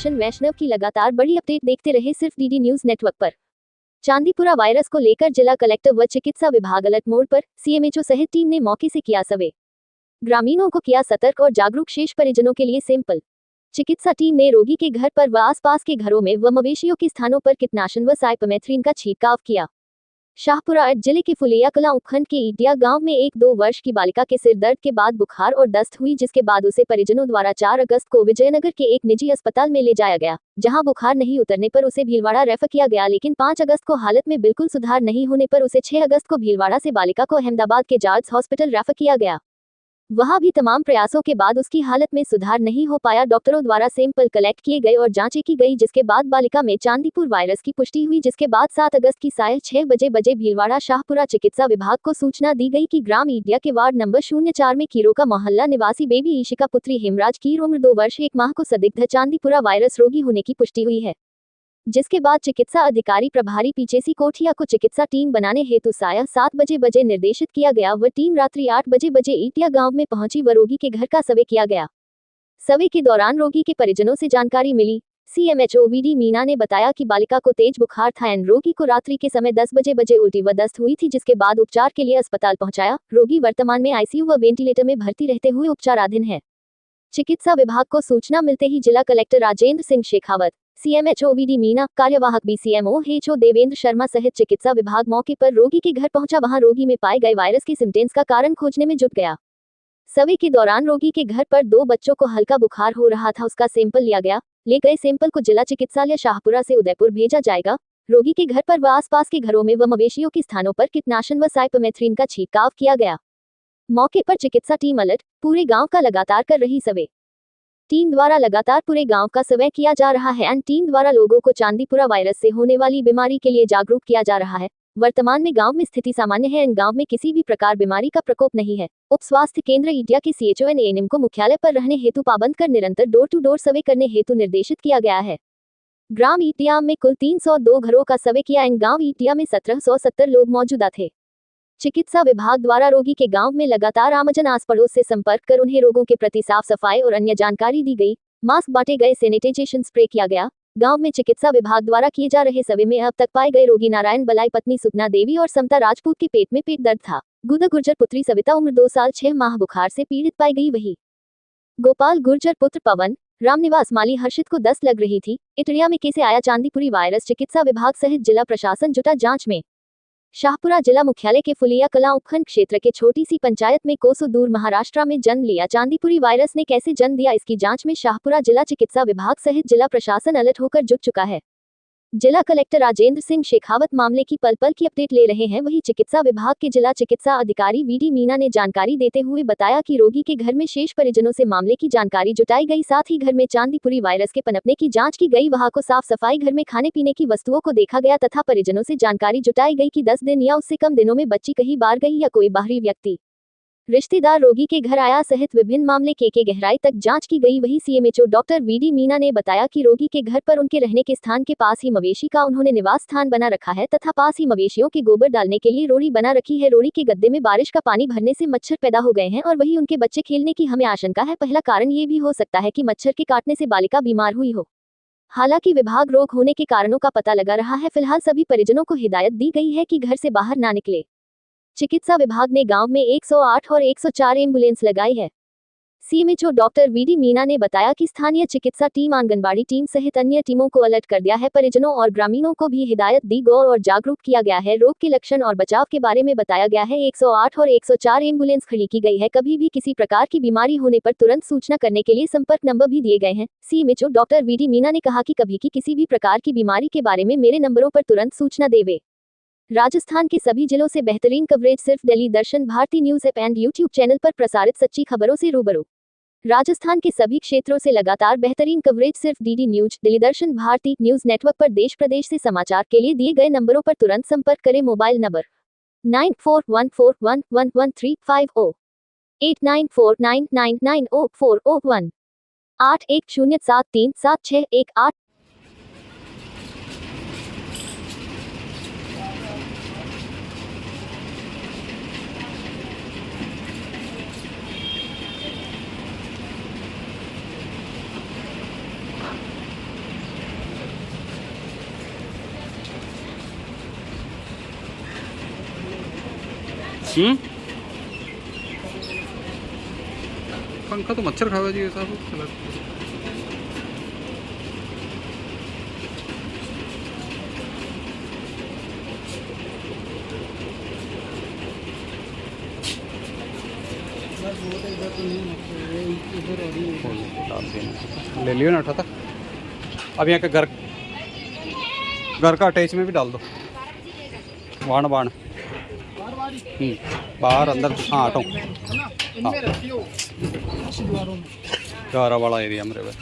दर्शन वैष्णव की लगातार बड़ी अपडेट देखते रहे सिर्फ डीडी न्यूज नेटवर्क पर। चांदीपुरा वायरस को लेकर जिला कलेक्टर व चिकित्सा विभाग अलर्ट मोड पर। सीएमएचओ सहित टीम ने मौके से किया सर्वे, ग्रामीणों को किया सतर्क और जागरूक, शेष परिजनों के लिए सैंपल। चिकित्सा टीम ने रोगी के घर पर व आसपास के घरों में व मवेशियों के स्थानों पर कीटनाशक व साइपरमेथ्रिन का छिड़काव किया। शाहपुरा जिले के फुलिया कलां उपखंड के ईटिया गांव में एक 2 वर्ष की बालिका के सिर दर्द के बाद बुखार और दस्त हुई, जिसके बाद उसे परिजनों द्वारा 4 अगस्त को विजयनगर के एक निजी अस्पताल में ले जाया गया, जहां बुखार नहीं उतरने पर उसे भीलवाड़ा रेफर किया गया, लेकिन 5 अगस्त को हालत में बिल्कुल सुधार नहीं होने पर उसे 6 अगस्त को भीलवाड़ा से बालिका को अहमदाबाद के जॉर्ज हॉस्पिटल रेफर किया गया। वहां भी तमाम प्रयासों के बाद उसकी हालत में सुधार नहीं हो पाया। डॉक्टरों द्वारा सैंपल कलेक्ट किए गए और जांचें की गई, जिसके बाद बालिका में चांदीपुर वायरस की पुष्टि हुई, जिसके बाद 7 अगस्त की साय 6 बजे भीलवाड़ा शाहपुरा चिकित्सा विभाग को सूचना दी गई कि ग्राम ईटिया के वार्ड नंबर 04 में कीरो का मोहल्ला निवासी बेबी ईशिका पुत्री हेमराज कीर उम्र 2 वर्ष 1 माह को संदिग्ध चांदीपुरा वायरस रोगी होने की पुष्टि हुई है, जिसके बाद चिकित्सा अधिकारी प्रभारी पीचेसी कोठिया को चिकित्सा टीम बनाने हेतु साया 7 बजे निर्देशित किया गया व टीम रात्रि 8 बजे ईटिया गांव में पहुंची व रोगी के घर का सर्वे किया गया। सर्वे के दौरान रोगी के परिजनों से जानकारी मिली। सीएमएचओ वीडी मीना ने बताया कि बालिका को तेज बुखार था एंड रोगी को रात्रि के समय 10 बजे उल्टी व दस्त हुई थी, जिसके बाद उपचार के लिए अस्पताल पहुंचाया। रोगी वर्तमान में आईसीयू व वेंटिलेटर में भर्ती रहते हुए उपचाराधीन है। चिकित्सा विभाग को सूचना मिलते ही जिला collector Rajendra Singh Shekhawat, CMHO VD Meena, कार्यवाहक बीसीएमओ एचओ देवेंद्र शर्मा सहित चिकित्सा विभाग मौके पर रोगी के घर पहुंचा। वहां रोगी में पाए गए वायरस के सिम्टम्स का कारण खोजने में जुट गया। सर्वे के दौरान रोगी के घर पर 2 बच्चों को हल्का बुखार हो रहा था, उसका सैंपल लिया गया। ले गए सैंपल को जिला चिकित्सालय शाहपुरा से उदयपुर भेजा जाएगा। रोगी के घर पर व आसपास के घरों में व मवेशियों के स्थानों पर कीटनाशक व साइपरमेथ्रिन का छिड़काव किया गया। मौके पर चिकित्सा टीम अलर्ट, पूरे गाँव का लगातार कर रही सर्वे। टीम द्वारा लगातार पूरे गांव का सर्वे किया जा रहा है एंड टीम द्वारा लोगों को चांदीपुरा वायरस से होने वाली बीमारी के लिए जागरूक किया जा रहा है। वर्तमान में गांव में स्थिति सामान्य है एंड गांव में किसी भी प्रकार बीमारी का प्रकोप नहीं है। उप स्वास्थ्य केंद्र ईटिया के सीएचओ एंड एएनएम को मुख्यालय पर रहने हेतु पाबंद कर निरंतर डोर टू डोर सर्वे करने हेतु निर्देशित किया गया है। ग्राम ईटिया में कुल 302 घरों का सर्वे किया एंड गाँव ईटिया में 1770 लोग मौजूदा थे। चिकित्सा विभाग द्वारा रोगी के गांव में लगातार आमजन आस पड़ोस से संपर्क कर उन्हें रोगों के प्रति साफ सफाई और अन्य जानकारी दी गई। मास्क बांटे गए, सैनिटाइजेशन स्प्रे किया गया। गांव में चिकित्सा विभाग द्वारा किए जा रहे सर्वे में अब तक पाए गए रोगी नारायण बलाई पत्नी सुपना देवी और समता राजपूत के पेट में पेट दर्द था। गुदा गुर्जर पुत्री सविता उम्र 2 साल 6 माह बुखार से पीड़ित पाई गई। वही गोपाल गुर्जर पुत्र पवन रामनिवास माली हर्षित को दस्त लग रही थी। इटरिया में कैसे आया चांदीपुरी वायरस, चिकित्सा विभाग सहित जिला प्रशासन जुटा जांच में। शाहपुरा जिला मुख्यालय के फुलिया कलां उपखंड क्षेत्र के छोटी सी पंचायत में कोसों दूर महाराष्ट्र में जन्म लिया चांदीपुरी वायरस ने कैसे जन्म दिया, इसकी जांच में शाहपुरा जिला चिकित्सा विभाग सहित जिला प्रशासन अलर्ट होकर जुट चुका है। जिला कलेक्टर राजेंद्र सिंह शेखावत मामले की पल पल की अपडेट ले रहे हैं। वहीं चिकित्सा विभाग के जिला चिकित्सा अधिकारी वीडी मीना ने जानकारी देते हुए बताया कि रोगी के घर में शेष परिजनों से मामले की जानकारी जुटाई गई, साथ ही घर में चांदीपुरी वायरस के पनपने की जांच की गई। वहां को साफ सफाई, घर में खाने पीने की वस्तुओं को देखा गया तथा परिजनों से जानकारी जुटाई गई कि 10 दिन या उससे कम दिनों में बच्ची कहीं बाहर गई या कोई बाहरी व्यक्ति रिश्तेदार रोगी के घर आया सहित विभिन्न मामले के गहराई तक जांच की गई। वही सीएमएचओ डॉक्टर वीडी मीना ने बताया कि रोगी के घर पर उनके रहने के स्थान के पास ही मवेशी का उन्होंने निवास स्थान बना रखा है तथा पास ही मवेशियों के गोबर डालने के लिए रोड़ी बना रखी है। रोड़ी के गद्दे में बारिश का पानी भरने से मच्छर पैदा हो गए हैं और वही उनके बच्चे खेलने की हमें आशंका है। पहला कारण ये भी हो सकता है कि मच्छर के काटने से बालिका बीमार हुई हो। हालांकि विभाग रोग होने के कारणों का पता लगा रहा है। फिलहाल सभी परिजनों को हिदायत दी गई है कि घर से बाहर ना निकले। चिकित्सा विभाग ने गांव में 108 और 104 एम्बुलेंस लगाई है। सीएमएचओ डॉक्टर वीडी मीना ने बताया कि स्थानीय चिकित्सा टीम, आंगनबाड़ी टीम सहित अन्य टीमों को अलर्ट कर दिया है। परिजनों और ग्रामीणों को भी हिदायत दी गई और जागरूक किया गया है। रोग के लक्षण और बचाव के बारे में बताया गया है। 108 और 104 एम्बुलेंस खड़ी की गई है। कभी भी किसी प्रकार की बीमारी होने पर तुरंत सूचना करने के लिए संपर्क नंबर भी दिए गए हैं। सीएमएचओ डॉक्टर वीडी मीना ने कहा कि कभी की किसी भी प्रकार की बीमारी के बारे में मेरे नंबरों पर तुरंत सूचना देवे। राजस्थान के सभी जिलों से बेहतरीन कवरेज सिर्फ Delhi Darshan Bharti news app and YouTube channel पर प्रसारित सच्ची खबरों से रूबरू। राजस्थान के सभी क्षेत्रों से लगातार बेहतरीन कवरेज सिर्फ DD news, Delhi Darshan Bharti news network पर। देश प्रदेश से समाचार के लिए दिए गए नंबरों पर तुरंत संपर्क करें। Mobile number 9414111350, 8949990401, 8107376118। पंखा तो मच्छर खावे जी साहब। ले लियो ना उठाता। अब यहाँ के घर का अटैच में भी डाल दो। बाण बाण बाहर अंदर। हाँ हटो। गारा वाला एरिया मेरे पे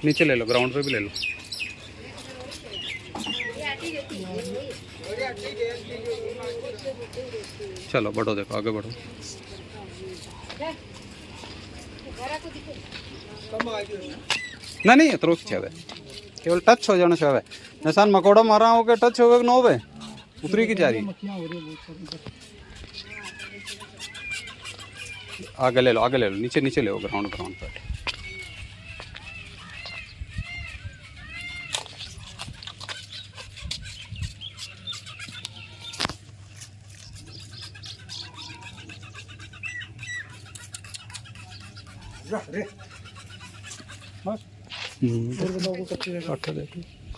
नीचे ले लो, ग्राउंड पे भी ले लो। चलो बढ़ो, देखो आगे बढ़ो। नहीं इतना खींचा हुआ केवल टच हो जाना चाहिए। निशान मकोड़ा मारा हो के टच हो गए नो पे उतरी की जा रही। आगे ले लो, आगे ले लो, नीचे नीचे ले लो, ग्राउंड पे।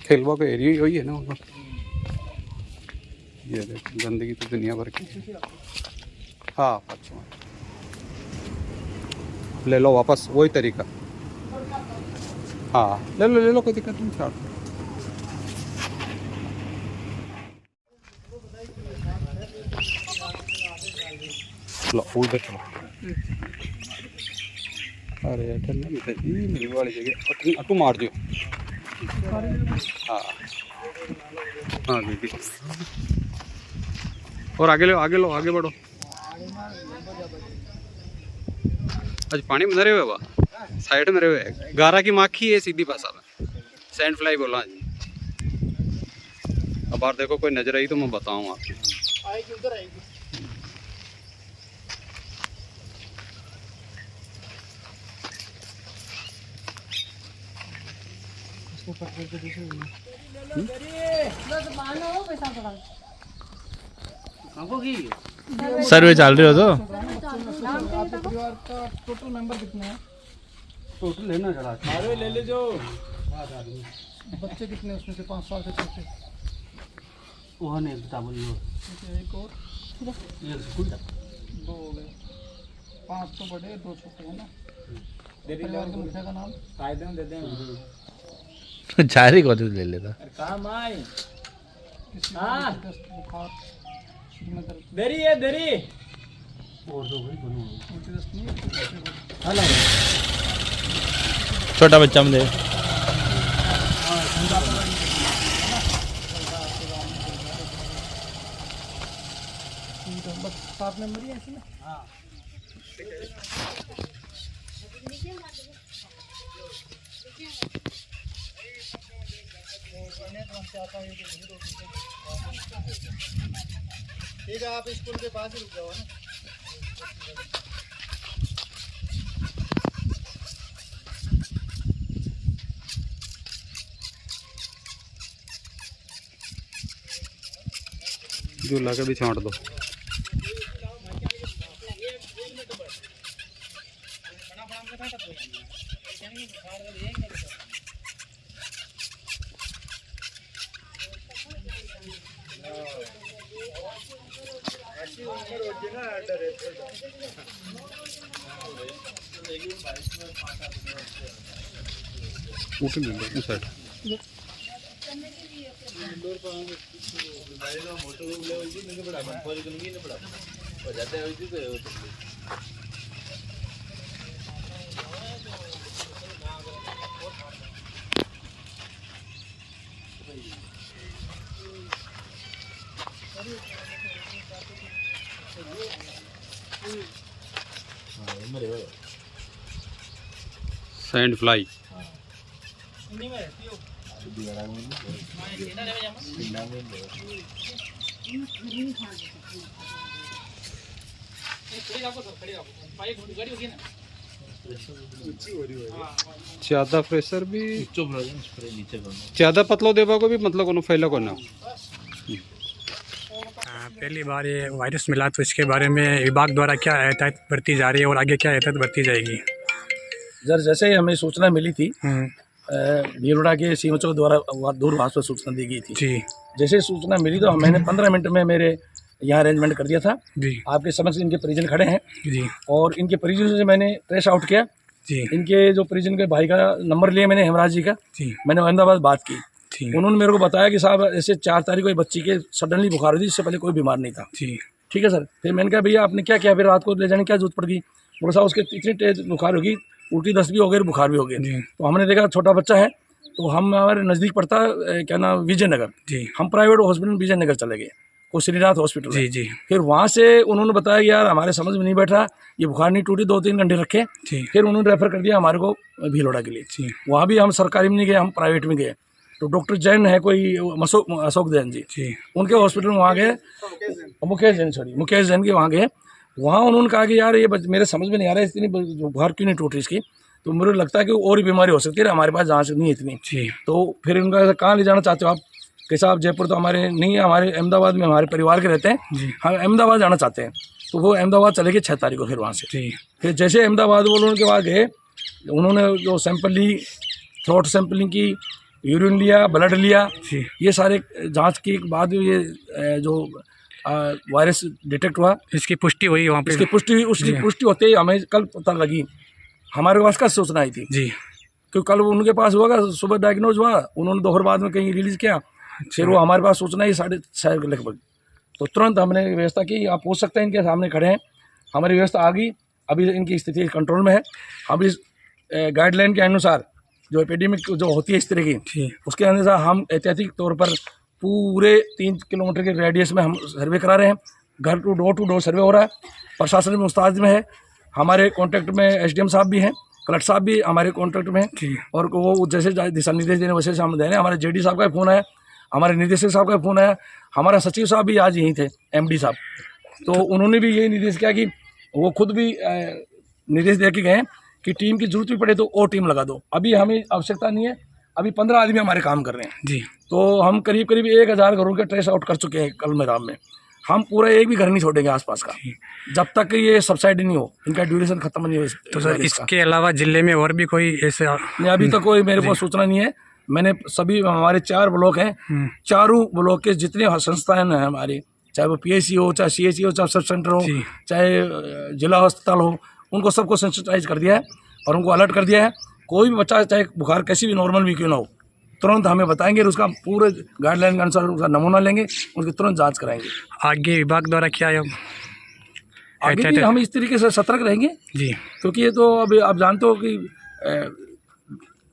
खेलवा का एरिया वही है ना उनका। ये गंदगी तो दुनिया भर की। हाँ अच्छा ले लो वापस वही तरीका। हाँ ले लो कोई दिक्कत नहीं। छाड़ लो उधर चलो। अरे मेरी वाली जगह अटू मार दियो। हाँ हाँ दीदी और आगे लो, आगे लो, आगे बढ़ो। आज पानी में रहे हुए साइड में रहे हुए गारा की माखी है सीधी भाषा में सैंड फ्लाई बोला जी। अब बाहर देखो कोई नजर आई तो मैं बताऊँ आपको। सर्वे चल रहे हो तो टोटल मेंबर कितने हैं? टोटल लेना चला सर्वे ले ले जो बच्चे कितने उसमें से 5 साल से छोटे? वो नहीं बता बोलिए। एक और ये स्कूल तक 2 हो गए। 5 तो बड़े 2 छोटे हैं ना। परिवार के मुखिया का नाम कायदे में दे दें। चारी को ले लेता। काम आए हां बुखार में देरी है देरी और तो भाई दोनों हेलो छोटा बच्चा में दे। बस 7 नंबर ही है इसमें। हां ठीक है आप स्कूल के पास ही रुक जाओ ना। झूला के भी छांट दो। उठ ले लो उस साइड। सैंड फ्लाई ज्यादा प्रेशर भी ज्यादा पतलो देवा को भी मतलब कोनो फैला को ना। पहली बार ये वायरस मिला तो इसके बारे में विभाग द्वारा क्या एहतियात बरती जा रही है और आगे क्या एहतियात बरती जाएगी? सर जैसे ही हमें सूचना मिली थी भीलवाड़ा के सीएमएचओ द्वारा दूरभाष पर सूचना दी गई थी। जी जैसे सूचना मिली तो मैंने 15 मिनट में मेरे यहाँ अरेंजमेंट कर दिया था। जी आपके समक्ष इनके परिजन खड़े हैं जी और इनके परिजनों से मैंने ट्रेस आउट किया। जी इनके जो परिजन के भाई का नंबर लिया मैंने, हेमराज जी का। जी मैंने अहमदाबाद बात की। ठीक उन्होंने मेरे को बताया कि साहब ऐसे 4 तारीख को बच्ची के सडनली बुखार हुई थी, इससे पहले कोई बीमार नहीं था। जी ठीक है सर। फिर मैंने कहा भैया आपने क्या किया, फिर रात को ले जाने की क्या जरूरत पड़ गई? बोला साहब उसके इतनी तेज बुखार होगी, उल्टी दस्त भी हो गई, बुखार भी हो गया। जी तो हमने देखा छोटा बच्चा है, तो हम हमारे नज़दीक पड़ता है क्या नाम विजयनगर, जी हम प्राइवेट हॉस्पिटल विजयनगर चले गए, वो श्रीनाथ हॉस्पिटल है। जी जी फिर वहाँ से उन्होंने बताया कि यार हमारे समझ में नहीं बैठ रहा, ये बुखार नहीं टूटी, 2-3 घंटे रखे। जी फिर उन्होंने रेफर कर दिया हमारे को भीलवाड़ा के लिए। जी वहाँ भी हम सरकारी में नहीं गए, हम प्राइवेट में गए। तो डॉक्टर जैन है कोई, अशोक जैन जी, जी उनके हॉस्पिटल में वहाँ गए। मुकेश जैन के वहाँ गए। वहाँ उन्होंने कहा कि यार ये मेरे समझ में नहीं आ रहा है, इतनी बुखार क्यों नहीं टूट रही इसकी, तो मुझे लगता है कि और ही बीमारी हो सकती है, हमारे पास जाँच नहीं है इतनी। जी तो फिर उनका कहाँ ले जाना चाहते हो आप? कि साहब जयपुर तो हमारे नहीं है, हमारे अहमदाबाद में हमारे परिवार के रहते हैं, जी हम अहमदाबाद जाना चाहते हैं। तो वो अहमदाबाद चले गए 6 तारीख को। फिर वहाँ से जी फिर जैसे अहमदाबाद वो उनके बाद गए, उन्होंने जो सैंपल ली, थ्रोट सैंपलिंग की, यूरिन लिया, ब्लड लिया, जी ये सारे जांच के बाद ये जो वायरस डिटेक्ट हुआ, इसकी पुष्टि हुई वहाँ पे? इसकी पुष्टि होते ही हमें कल पता लगी। हमारे पास कल सूचना आई थी, जी क्योंकि कल उनके पास हुआ, सुबह डायग्नोज हुआ, उन्होंने दोपहर बाद में कहीं रिलीज़ किया। फिर वो हमारे पास सूचना ही 6:30 के लगभग। तो तुरंत हमने व्यवस्था की, आप पूछ सकते हैं, इनके सामने खड़े हैं, हमारी व्यवस्था आ गई। अभी इनकी स्थिति कंट्रोल में है। अब इस गाइडलाइन के अनुसार जो एपिडेमिक जो होती है इस तरह की, जी उसके अनुसार हम एहतियाती तौर पर पूरे 3 किलोमीटर के रेडियस में हम सर्वे करा रहे हैं। घर टू डोर सर्वे हो रहा है। प्रशासन में मुस्तैद में है, हमारे कॉन्टैक्ट में एसडीएम साहब भी हैं, कलेक्टर साहब भी हमारे कॉन्टैक्ट में हैं। जी और वो जैसे दिशा निर्देश देने वैसे हम दे रहे हैं। हमारे जेडी साहब का फ़ोन आया, हमारे निदेशक साहब का फ़ोन आया, हमारा सचिव साहब भी आज यहीं थे, एमडी साहब। तो उन्होंने भी यही निर्देश किया कि वो खुद भी निर्देश दे के गए कि टीम की जरूरत भी पड़े तो और टीम लगा दो। अभी हमें आवश्यकता नहीं है, अभी 15 आदमी हमारे काम कर रहे हैं। जी तो हम करीब 1000 घरों के ट्रेस आउट कर चुके हैं कल मैदान में। हम पूरा एक भी घर नहीं छोड़ेंगे आसपास का, जब तक ये सबसाइड नहीं हो, इनका ड्यूरेशन खत्म नहीं हो। तो सर इसके अलावा जिले में और भी कोई ऐसा? नहीं, अभी तक कोई मेरे को सूचना नहीं है। मैंने सभी, हमारे 4 ब्लॉक हैं, चारों ब्लॉक के जितने संस्थाएं हैं हमारी, चाहे वो पीएचसी हो, चाहे सीएचसी हो, चाहे सब सेंटर हो, चाहे जिला अस्पताल हो, उनको सबको सेंसिटाइज कर दिया है और उनको अलर्ट कर दिया है। कोई भी बच्चा चाहे बुखार कैसी भी नॉर्मल भी क्यों ना हो, तुरंत हमें बताएंगे और उसका पूरे गाइडलाइन के अनुसार उसका नमूना लेंगे, उसकी तुरंत जांच कराएंगे। आगे विभाग द्वारा क्या है? आगे भी हम इस तरीके से सतर्क रहेंगे जी, क्योंकि ये तो अभी आप जानते हो कि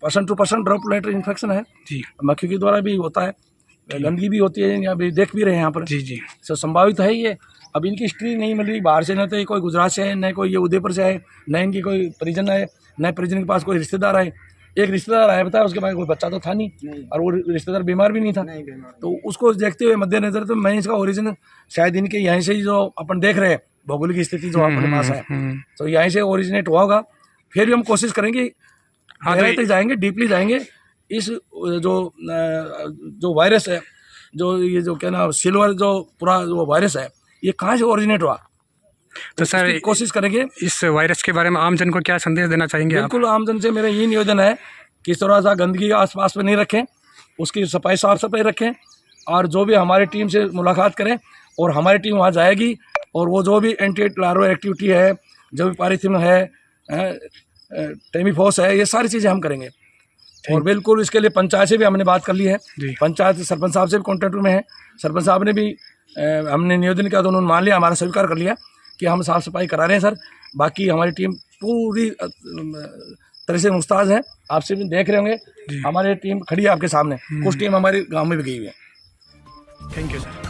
person to person droplet infection है जी मक्खियों के द्वारा भी होता है, गंदगी भी होती है, अभी देख भी रहे हैं यहाँ पर। जी जी तो संभावित है ये। अब इनकी हिस्ट्री नहीं मिल रही बाहर से, न तो ये कोई गुजरात से है, न कोई ये उदयपुर से है, न इनकी कोई परिजन है, न परिजन के पास कोई रिश्तेदार है। एक रिश्तेदार आया बताया, उसके पास कोई बच्चा तो था नहीं और वो रिश्तेदार बीमार भी नहीं था। तो उसको देखते हुए मद्देनजर तो मैं इसका ओरिजिन शायद इनके यहीं से ही जो अपन देख रहे हैं भौगोलिक स्थिति जो अपने पास है, तो यहीं से ओरिजिनेट हुआ होगा। फिर भी हम कोशिश करेंगे, गहराई तक जाएंगे, डीपली जाएंगे। इस जो वायरस है, जो ये जो क्या ना सिल्वर जो पूरा जो वायरस है, ये कहाँ से ओरिजिनेट हुआ, तो सर कोशिश करेंगे। इस वायरस के बारे में आमजन को क्या संदेश देना चाहेंगे आप? बिल्कुल, आमजन से मेरा यही निवेदन है कि थोड़ा सा गंदगी आसपास में नहीं रखें, उसकी साफ सफाई रखें, और जो भी हमारी टीम से मुलाकात करें और हमारी टीम वहाँ जाएगी और वो जो भी एंटी लार्वा एक्टिविटी है, जो भी पारिथिन है, टेमीफोस है, ये सारी चीज़ें हम करेंगे। और बिल्कुल इसके लिए पंचायत से भी हमने बात कर ली है, पंचायत सरपंच साहब से भी कॉन्टैक्ट में है। सरपंच साहब ने भी हमने निवेदन किया तो उन्होंने मान लिया, हमारा स्वीकार कर लिया कि हम साफ़ सफाई करा रहे हैं सर। बाकी हमारी टीम पूरी तरह से मुस्तैद है, आपसे भी देख रहे होंगे, हमारी टीम खड़ी है आपके सामने। कुछ टीम हमारे गांव में भी गई हुई है। Thank you sir.